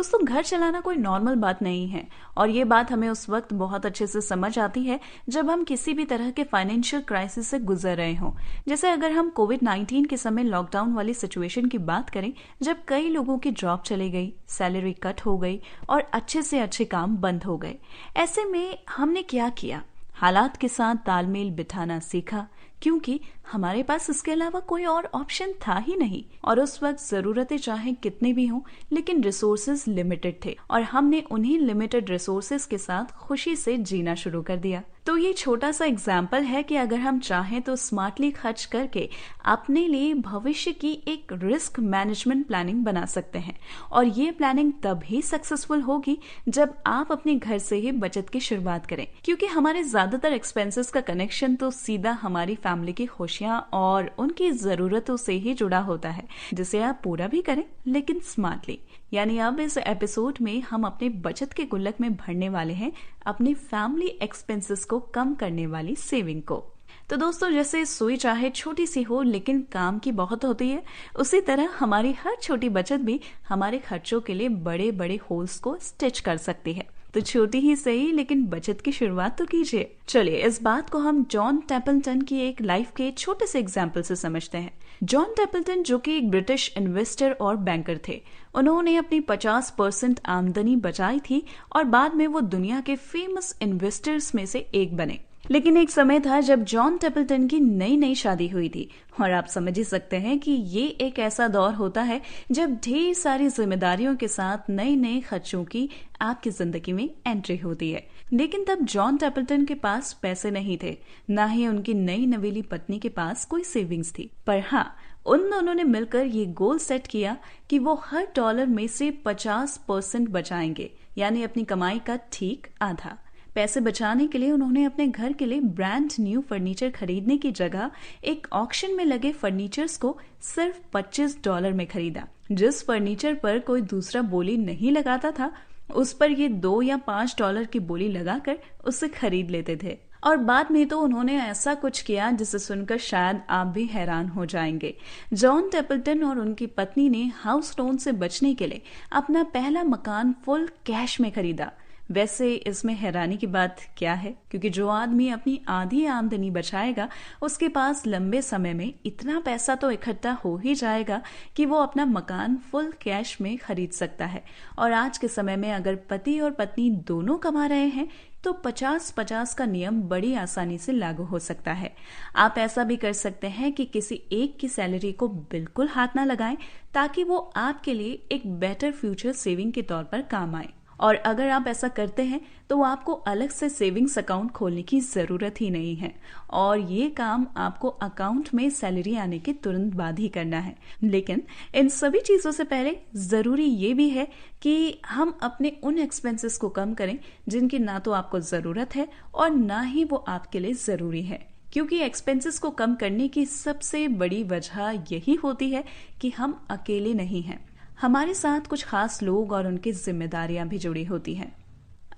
दोस्तों, घर चलाना कोई नॉर्मल बात नहीं है और ये बात हमें उस वक्त बहुत अच्छे से समझ आती है जब हम किसी भी तरह के फाइनेंशियल क्राइसिस से गुजर रहे हों। जैसे अगर हम कोविड-19 के समय लॉकडाउन वाली सिचुएशन की बात करें, जब कई लोगों की जॉब चली गई, सैलरी कट हो गई और अच्छे से अच्छे काम बंद हो गए। ऐसे में हमने क्या किया? हालात के साथ तालमेल बिठाना सीखा, क्योंकि हमारे पास इसके अलावा कोई और ऑप्शन था ही नहीं। और उस वक्त जरूरतें चाहे कितनी भी हों, लेकिन रिसोर्सेज लिमिटेड थे और हमने उन्हीं लिमिटेड रिसोर्सेज के साथ खुशी से जीना शुरू कर दिया। तो ये छोटा सा एग्जाम्पल है कि अगर हम चाहें तो स्मार्टली खर्च करके अपने लिए भविष्य की एक रिस्क मैनेजमेंट प्लानिंग बना सकते हैं। और ये प्लानिंग तभी सक्सेसफुल होगी जब आप अपने घर से ही बचत की शुरुआत करें, क्योंकि हमारे ज्यादातर एक्सपेंसेस का कनेक्शन तो सीधा हमारी फैमिली की खुशियां और उनकी जरूरतों से ही जुड़ा होता है, जिसे आप पूरा भी करें लेकिन स्मार्टली। यानी अब इस एपिसोड में हम अपने बचत के गुल्लक में भरने वाले हैं अपनी फैमिली एक्सपेंसेस को कम करने वाली सेविंग को। तो दोस्तों, जैसे सुई चाहे छोटी सी हो लेकिन काम की बहुत होती है, उसी तरह हमारी हर छोटी बचत भी हमारे खर्चों के लिए बड़े बड़े होल्स को स्टिच कर सकती है। तो छोटी ही सही लेकिन बचत की शुरुआत तो कीजिए। चलिए इस बात को हम जॉन टेम्पल्टन की एक लाइफ के छोटे से एग्जाम्पल से समझते हैं। जॉन टेम्पल्टन, जो कि एक ब्रिटिश इन्वेस्टर और बैंकर थे, उन्होंने अपनी 50% आमदनी बचाई थी और बाद में वो दुनिया के फेमस इन्वेस्टर्स में से एक बने। लेकिन एक समय था जब जॉन टेम्पल्टन की नई नई शादी हुई थी और आप समझ ही सकते हैं कि ये एक ऐसा दौर होता है जब ढेर सारी जिम्मेदारियों के साथ नए नए खर्चों की आपकी जिंदगी में एंट्री होती है। लेकिन तब जॉन टेम्पल्टन के पास पैसे नहीं थे, ना ही उनकी नई नवेली पत्नी के पास कोई सेविंग्स थी। पर हाँ, उन दोनों ने मिलकर ये गोल सेट किया कि वो हर डॉलर में से 50% बचाएंगे, यानी अपनी कमाई का ठीक आधा। पैसे बचाने के लिए उन्होंने अपने घर के लिए ब्रांड न्यू फर्नीचर खरीदने की जगह एक ऑक्शन में लगे फर्नीचर्स को सिर्फ $25 में खरीदा। जिस फर्नीचर पर कोई दूसरा बोली नहीं लगाता था, उस पर ये $2 या $5 की बोली लगाकर उसे खरीद लेते थे। और बाद में तो उन्होंने ऐसा कुछ किया जिसे सुनकर शायद आप भी हैरान हो जाएंगे। जॉन टेम्पल्टन और उनकी पत्नी ने हाउस लोन से बचने के लिए अपना पहला मकान फुल कैश में खरीदा। वैसे इसमें हैरानी की बात क्या है, क्योंकि जो आदमी अपनी आधी आमदनी बचाएगा, उसके पास लंबे समय में इतना पैसा तो इकट्ठा हो ही जाएगा कि वो अपना मकान फुल कैश में खरीद सकता है। और आज के समय में अगर पति और पत्नी दोनों कमा रहे हैं तो 50-50 का नियम बड़ी आसानी से लागू हो सकता है। आप ऐसा भी कर सकते हैं कि किसी एक की सैलरी को बिल्कुल हाथ ना लगाएं, ताकि वो आपके लिए एक बेटर फ्यूचर सेविंग के तौर पर काम आए। और अगर आप ऐसा करते हैं तो आपको अलग से सेविंग्स अकाउंट खोलने की जरूरत ही नहीं है, और ये काम आपको अकाउंट में सैलरी आने के तुरंत बाद ही करना है। लेकिन इन सभी चीजों से पहले जरूरी ये भी है कि हम अपने उन एक्सपेंसेस को कम करें जिनकी ना तो आपको जरूरत है और ना ही वो आपके लिए जरूरी है। क्योंकि एक्सपेंसेस को कम करने की सबसे बड़ी वजह यही होती है कि हम अकेले नहीं हैं, हमारे साथ कुछ खास लोग और उनकी जिम्मेदारियां भी जुड़ी होती हैं।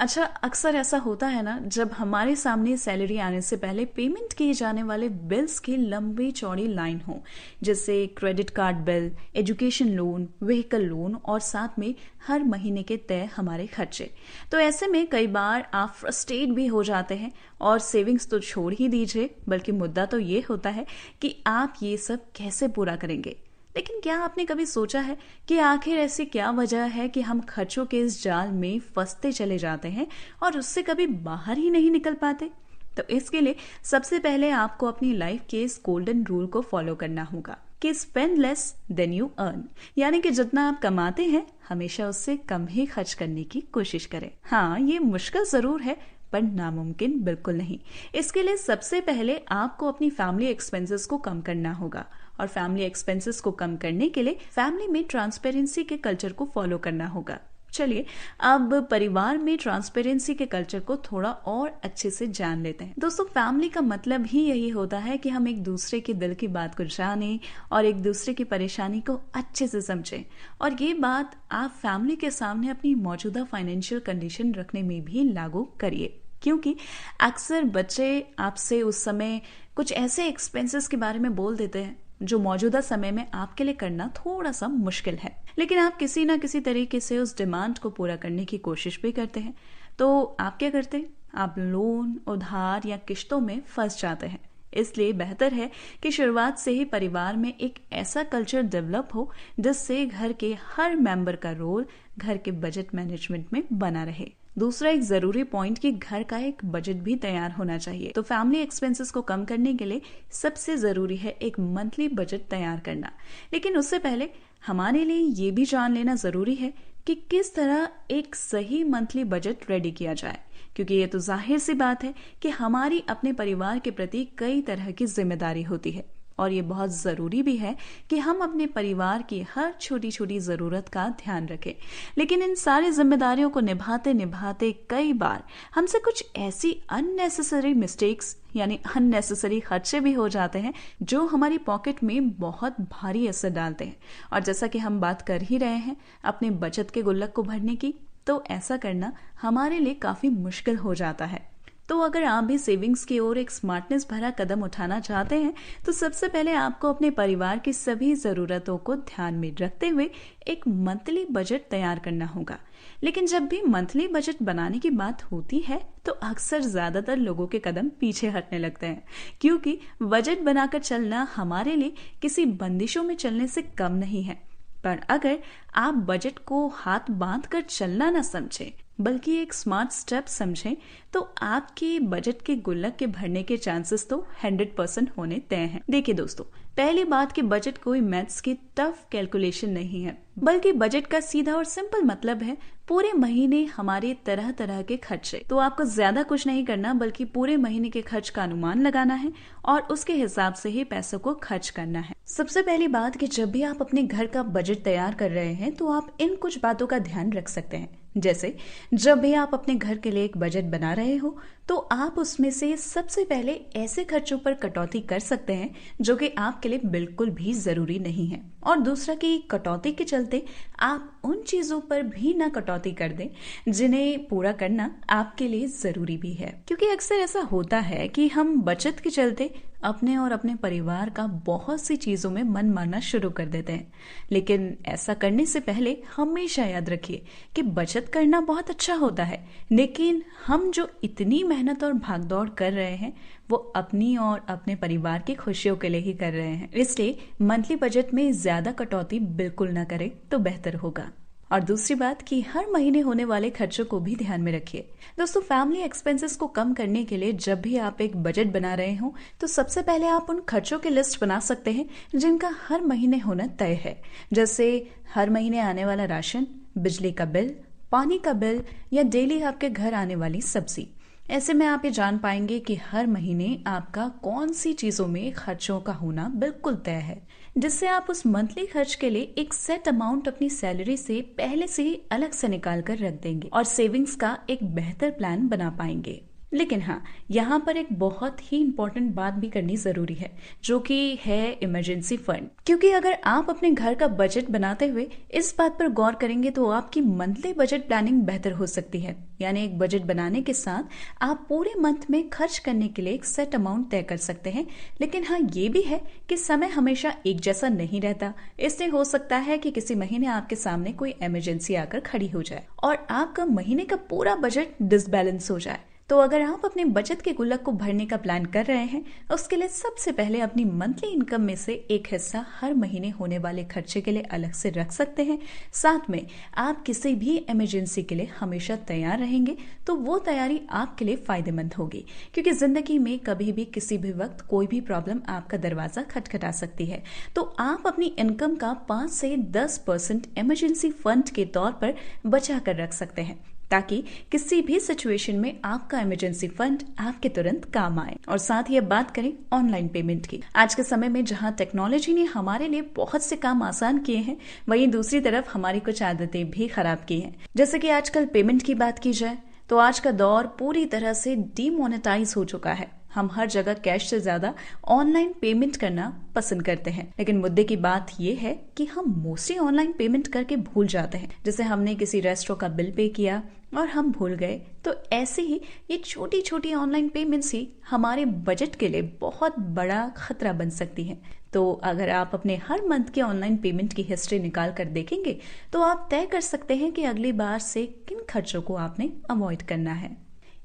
अच्छा, अक्सर ऐसा होता है ना, जब हमारे सामने सैलरी आने से पहले पेमेंट किए जाने वाले बिल्स की लंबी चौड़ी लाइन हो, जैसे credit card bill, education loan, vehicle loan और साथ में हर महीने के तय हमारे खर्चे। तो ऐसे में कई बार आप फ्रस्ट्रेट भी हो जाते हैं और सेविंग्स तो छोड़ ही दीजिए, बल्कि मुद्दा तो ये होता है कि आप ये सब कैसे पूरा करेंगे। लेकिन क्या आपने कभी सोचा है कि आखिर ऐसी क्या वजह है कि हम खर्चों के इस जाल में फंसते चले जाते हैं और उससे कभी बाहर ही नहीं निकल पाते? तो इसके लिए सबसे पहले आपको अपनी लाइफ के इस गोल्डन रूल को फॉलो करना होगा कि spend less than you earn, यानी कि जितना आप कमाते हैं हमेशा उससे कम ही खर्च करने की कोशिश करें। हाँ, ये मुश्किल जरूर है पर नामुमकिन बिल्कुल नहीं। इसके लिए सबसे पहले आपको अपनी फैमिली एक्सपेंसेस को कम करना होगा, और फैमिली एक्सपेंसेस को कम करने के लिए फैमिली में ट्रांसपेरेंसी के कल्चर को फॉलो करना होगा। चलिए अब परिवार में ट्रांसपेरेंसी के कल्चर को थोड़ा और अच्छे से जान लेते हैं। दोस्तों, फैमिली का मतलब ही यही होता है कि हम एक दूसरे के दिल की बात को जानें और एक दूसरे की परेशानी को अच्छे से समझें। और ये बात आप फैमिली के सामने अपनी मौजूदा फाइनेंशियल कंडीशन रखने में भी लागू करिए, क्योंकि अक्सर बच्चे आपसे उस समय कुछ ऐसे एक्सपेंसेस के बारे में बोल देते हैं जो मौजूदा समय में आपके लिए करना थोड़ा सा मुश्किल है। लेकिन आप किसी ना किसी तरीके से उस डिमांड को पूरा करने की कोशिश भी करते हैं। तो आप क्या करते हैं? आप लोन, उधार या किश्तों में फंस जाते हैं। इसलिए बेहतर है कि शुरुआत से ही परिवार में एक ऐसा कल्चर डेवलप हो जिससे घर के हर मेंबर का रोल घर के बजट मैनेजमेंट में बना रहे। दूसरा एक जरूरी पॉइंट कि घर का एक बजट भी तैयार होना चाहिए। तो फैमिली एक्सपेंसेस को कम करने के लिए सबसे जरूरी है एक मंथली बजट तैयार करना। लेकिन उससे पहले हमारे लिए ये भी जान लेना जरूरी है कि किस तरह एक सही मंथली बजट रेडी किया जाए, क्योंकि ये तो जाहिर सी बात है कि हमारी अपने परिवार के प्रति कई तरह की जिम्मेदारी होती है और ये बहुत जरूरी भी है कि हम अपने परिवार की हर छोटी छोटी जरूरत का ध्यान रखें। लेकिन इन सारी जिम्मेदारियों को निभाते निभाते कई बार हमसे कुछ ऐसी अननेसेसरी मिस्टेक्स यानी अननेसेसरी खर्चे भी हो जाते हैं जो हमारी पॉकेट में बहुत भारी असर डालते हैं। और जैसा कि हम बात कर ही रहे हैं अपने बचत के गुल्लक को भरने की, तो ऐसा करना हमारे लिए काफी मुश्किल हो जाता है। तो अगर आप भी सेविंग्स की ओर एक स्मार्टनेस भरा कदम उठाना चाहते हैं तो सबसे पहले आपको अपने परिवार की सभी जरूरतों को ध्यान में रखते हुए एक मंथली बजट तैयार करना होगा। लेकिन जब भी मंथली बजट बनाने की बात होती है तो अक्सर ज्यादातर लोगों के कदम पीछे हटने लगते हैं, क्योंकि बजट बनाकर चलना हमारे लिए किसी बंदिशों में चलने से कम नहीं है। पर अगर आप बजट को हाथ बांध कर चलना न समझें बल्कि एक स्मार्ट स्टेप समझें तो आपके बजट के गुल्लक के भरने के चांसेस तो 100% होने तय हैं। देखिए दोस्तों, पहली बात कि बजट कोई मैथ्स की टफ कैलकुलेशन नहीं है, बल्कि बजट का सीधा और सिंपल मतलब है पूरे महीने हमारे तरह तरह के खर्चे। तो आपको ज्यादा कुछ नहीं करना बल्कि पूरे महीने के खर्च का अनुमान लगाना है और उसके हिसाब से ही पैसों को खर्च करना है। सबसे पहली बात कि जब भी आप अपने घर का बजट तैयार कर रहे हैं तो आप इन कुछ बातों का ध्यान रख सकते हैं। जैसे जब भी आप अपने घर के लिए एक बजट बना रहे हो तो आप उसमें से सबसे पहले ऐसे खर्चों पर कटौती कर सकते हैं जो कि आपके लिए बिल्कुल भी जरूरी नहीं है, और दूसरा कि कटौती के चलते आप उन चीजों पर भी ना कटौती कर दें जिन्हें पूरा करना आपके लिए जरूरी भी है। क्योंकि अक्सर ऐसा होता है कि हम बचत के चलते अपने और अपने परिवार का बहुत सी चीजों में मन मारना शुरू कर देते हैं। लेकिन ऐसा करने से पहले हमेशा याद रखिए कि बचत करना बहुत अच्छा होता है, लेकिन हम जो इतनी मेहनत और भागदौड़ कर रहे हैं वो अपनी और अपने परिवार की खुशियों के लिए ही कर रहे हैं। इसलिए मंथली बजट में ज्यादा कटौती बिल्कुल ना करें तो बेहतर होगा। और दूसरी बात कि हर महीने होने वाले खर्चों को भी ध्यान में रखिए। दोस्तों, फैमिली एक्सपेंसेस को कम करने के लिए जब भी आप एक बजट बना रहे हो तो सबसे पहले आप उन खर्चों की लिस्ट बना सकते हैं जिनका हर महीने होना तय है। जैसे हर महीने आने वाला राशन, बिजली का बिल, पानी का बिल या डेली आपके घर आने वाली सब्जी। ऐसे में आप ये जान पाएंगे कि हर महीने आपका कौन सी चीजों में खर्चों का होना बिल्कुल तय है, जिससे आप उस मंथली खर्च के लिए एक सेट अमाउंट अपनी सैलरी से पहले से ही अलग से निकाल कर रख देंगे और सेविंग्स का एक बेहतर प्लान बना पाएंगे। लेकिन हाँ, यहाँ पर एक बहुत ही इंपॉर्टेंट बात भी करनी जरूरी है, जो कि है इमरजेंसी फंड। क्योंकि अगर आप अपने घर का बजट बनाते हुए इस बात पर गौर करेंगे तो आपकी मंथली बजट प्लानिंग बेहतर हो सकती है। यानी एक बजट बनाने के साथ आप पूरे मंथ में खर्च करने के लिए एक सेट अमाउंट तय कर सकते हैं। लेकिन हाँ, ये भी है कि समय हमेशा एक जैसा नहीं रहता, इसलिए हो सकता है कि किसी महीने आपके सामने कोई इमरजेंसी आकर खड़ी हो जाए और आपका महीने का पूरा बजट डिसबैलेंस हो जाए। तो अगर आप अपने बचत के गुल्लक को भरने का प्लान कर रहे हैं, उसके लिए सबसे पहले अपनी मंथली इनकम में से एक हिस्सा हर महीने होने वाले खर्चे के लिए अलग से रख सकते हैं। साथ में आप किसी भी इमरजेंसी के लिए हमेशा तैयार रहेंगे, तो वो तैयारी आपके लिए फायदेमंद होगी, क्योंकि जिंदगी में कभी भी किसी भी वक्त कोई भी प्रॉब्लम आपका दरवाजा खटखटा सकती है। तो आप अपनी इनकम का 5 से 10% इमरजेंसी फंड के तौर पर बचा कर रख सकते हैं, ताकि किसी भी सिचुएशन में आपका इमरजेंसी फंड आपके तुरंत काम आए। और साथ ही अब बात करें ऑनलाइन पेमेंट की। आज के समय में जहां टेक्नोलॉजी ने हमारे लिए बहुत से काम आसान किए हैं, वहीं दूसरी तरफ हमारी कुछ आदतें भी खराब की हैं। जैसे कि आजकल पेमेंट की बात की जाए तो आज का दौर पूरी तरह से डीमोनेटाइज हो चुका है। हम हर जगह कैश से ज्यादा ऑनलाइन पेमेंट करना पसंद करते हैं। लेकिन मुद्दे की बात यह है कि हम मोस्टली ऑनलाइन पेमेंट करके भूल जाते हैं। जैसे हमने किसी रेस्टोरेंट का बिल पे किया और हम भूल गए, तो ऐसे ही ये छोटी छोटी ऑनलाइन पेमेंट्स ही हमारे बजट के लिए बहुत बड़ा खतरा बन सकती हैं। तो अगर आप अपने हर मंथ के ऑनलाइन पेमेंट की हिस्ट्री निकाल कर देखेंगे तो आप तय कर सकते हैं कि अगली बार से किन खर्चों को आपने अवॉइड करना है।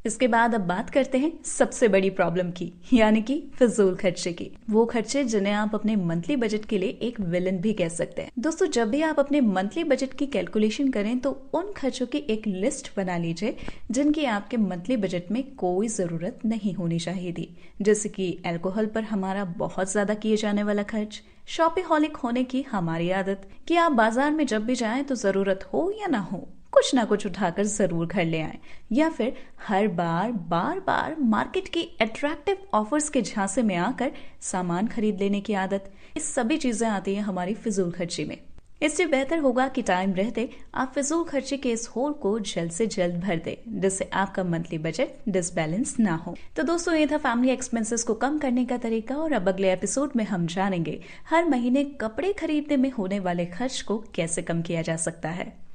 इसके बाद अब बात करते हैं सबसे बड़ी प्रॉब्लम की, यानी कि फिजूल खर्चे की। वो खर्चे जिन्हें आप अपने मंथली बजट के लिए एक विलन भी कह सकते हैं। दोस्तों, जब भी आप अपने मंथली बजट की कैलकुलेशन करें तो उन खर्चों की एक लिस्ट बना लीजिए जिनकी आपके मंथली बजट में कोई जरूरत नहीं होनी चाहिए थी। जैसे कि अल्कोहल पर हमारा बहुत ज्यादा किए जाने वाला खर्च, शॉपिंगहॉलिक होने की हमारी आदत कि आप बाजार में जब भी जाएं तो जरूरत हो या ना हो कुछ ना कुछ उठाकर जरूर घर ले आए, या फिर हर बार बार मार्केट की अट्रैक्टिव ऑफर्स के झांसे में आकर सामान खरीद लेने की आदत। ये सभी चीजें आती हैं हमारी फिजूल खर्ची में। इससे बेहतर होगा कि टाइम रहते आप फिजूल खर्ची के इस होल को जल्द से जल्द भर दे, जिससे आपका मंथली बजट डिसबैलेंस ना हो। तो दोस्तों, ये था फैमिली एक्सपेंसेस को कम करने का तरीका, और अब अगले एपिसोड में हम जानेंगे हर महीने कपड़े खरीदने में होने वाले खर्च को कैसे कम किया जा सकता है।